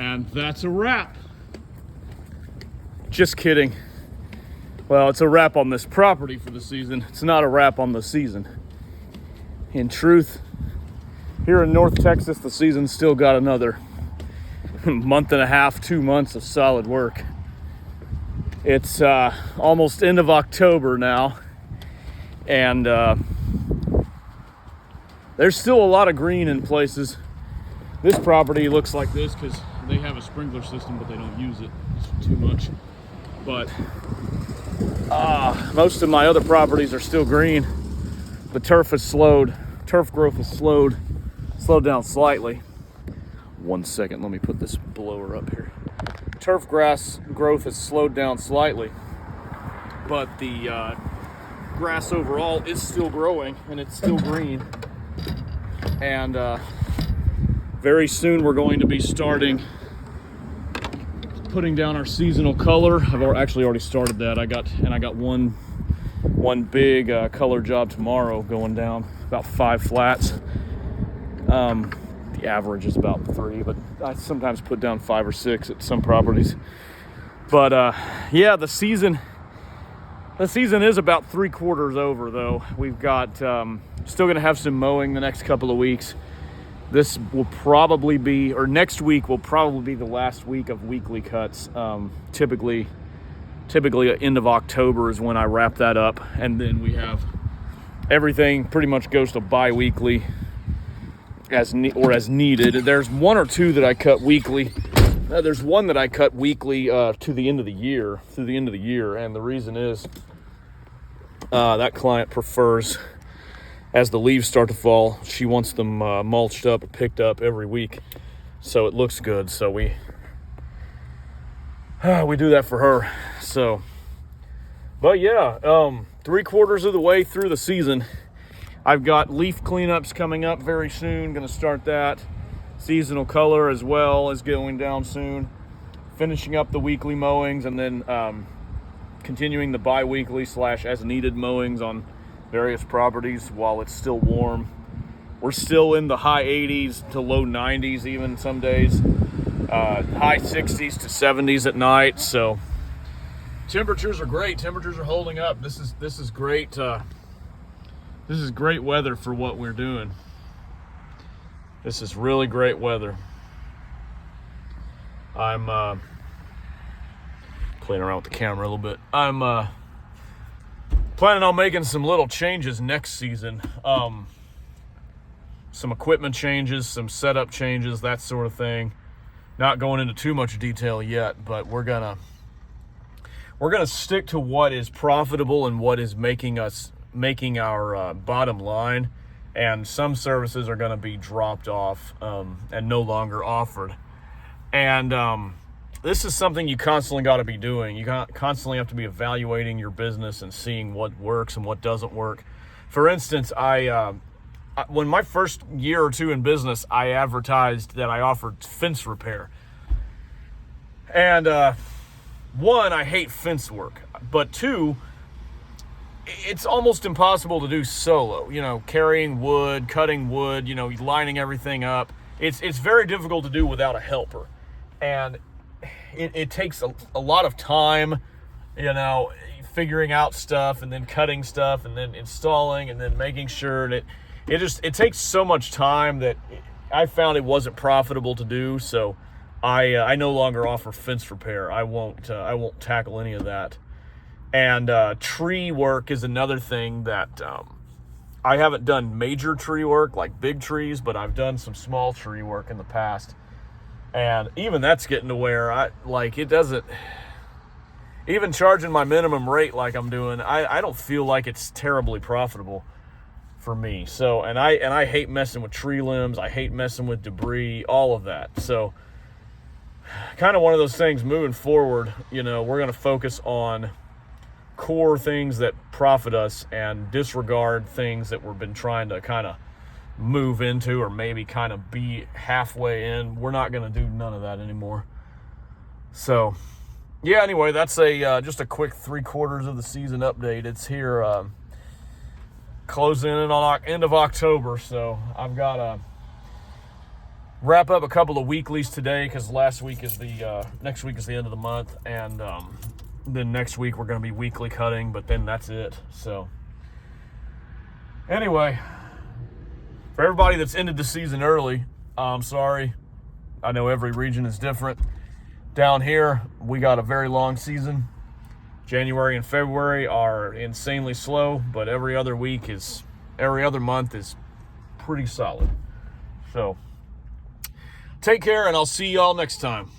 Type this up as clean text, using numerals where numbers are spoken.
And that's a wrap. Just kidding. Well, it's a wrap on this property for the season. It's not a wrap on the season. In truth, here in North Texas, the season's still got another month and a half, 2 months of solid work. It's almost end of October now, and there's still a lot of green in places. This property looks like this because they have a sprinkler system, but they don't use it too much. But most of my other properties are still green. The turf growth has slowed down slightly. 1 second, let me put this blower up here. Turf grass growth has slowed down slightly, but the grass overall is still growing and it's still green. And very soon we're going to be starting putting down our seasonal color. I've actually already started that. I got one big color job tomorrow going down, about 5 flats. The average is about 3, but I sometimes put down 5 or 6 at some properties. But yeah, the season is about 3/4 over, though. We've got still gonna have some mowing the next couple of weeks. This will probably be, or next week will probably be the last week of weekly cuts. Typically at end of October is when I wrap that up, and then we have everything pretty much goes to bi-weekly as needed. There's 1 or 2 that I cut weekly. There's one that I cut weekly to the end of the year, through the end of the year, and the reason is that client prefers, as the leaves start to fall, she wants them mulched up or picked up every week, so it looks good. So we do that for her. So, but yeah, 3/4 of the way through the season. I've got leaf cleanups coming up very soon. Going to start that. Seasonal color as well is going down soon. Finishing up the weekly mowings, and then continuing the bi-weekly / as needed mowings on various properties while it's still warm. We're still in the high 80s to low 90s even some days. High 60s to 70s at night. So temperatures are great. Temperatures are holding up. This is great. This is great weather for what we're doing. This is really great weather. I'm playing around with the camera a little bit. I'm planning on making some little changes next season. Some equipment changes, some setup changes, that sort of thing. Not going into too much detail yet, but we're gonna stick to what is profitable and what is making our bottom line, and some services are going to be dropped off and no longer offered. And this is something you constantly got to be doing. You constantly have to be evaluating your business and seeing what works and what doesn't work. For instance, when my first year or 2 in business, I advertised that I offered fence repair. And 1, I hate fence work, but 2, it's almost impossible to do solo. Carrying wood, cutting wood, lining everything up. It's very difficult to do without a helper. And it takes a lot of time, figuring out stuff and then cutting stuff and then installing and then making sure that it takes so much time that I found it wasn't profitable to do. So I no longer offer fence repair. I won't tackle any of that. And tree work is another thing that I haven't done major tree work like big trees, but I've done some small tree work in the past. And even that's getting to where it doesn't, even charging my minimum rate like I'm doing, I don't feel like it's terribly profitable for me. So, and I hate messing with tree limbs. I hate messing with debris, all of that. So kind of one of those things moving forward, we're going to focus on core things that profit us and disregard things that we've been trying to kind of move into or maybe kind of be halfway in. We're not going to do none of that anymore. So yeah, anyway, that's just a quick 3/4 of the season update. It's here closing in on end of October, so I've got wrap up a couple of weeklies today because next week is the end of the month, and then next week we're going to be weekly cutting, but then that's it. So anyway, for everybody that's ended the season early, I'm sorry. I know every region is different. Down here, we got a very long season. January and February are insanely slow, but every other month is pretty solid. So take care, and I'll see y'all next time.